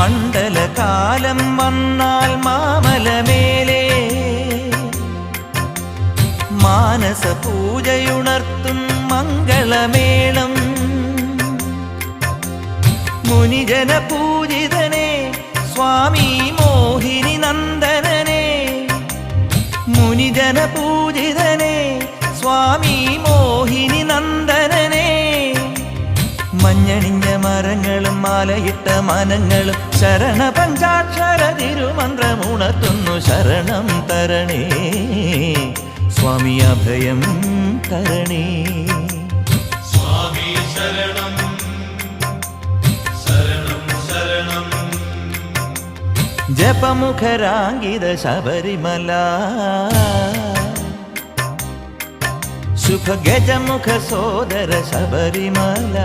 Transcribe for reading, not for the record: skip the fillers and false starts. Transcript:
മണ്ഡലകാലം വന്നാൽ മാമലമേലേ മാനസ പൂജയുണർത്തും മംഗളമേളം മുനിജന പൂജിതനേ സ്വാമി മോഹിനി നന്ദനനേ മുനിജന പൂജിതനേ സ്വാമി മോഹിനി നന്ദനനേ മഞ്ഞണിഞ്ഞ മരങ്ങളും മാലയിട്ട മനങ്ങളും ശരണ പഞ്ചാക്ഷര തിരുമന്ത്രമുണർത്തുന്നു ശരണം തരണേ സ്വാമി അഭയം തരണേ സ്വാമി ശരണം ശരണം ശരണം ജപമുഖരാങ്കിത ശബരിമല ശുഭ ഗജമുഖ സോദര ശബരിമല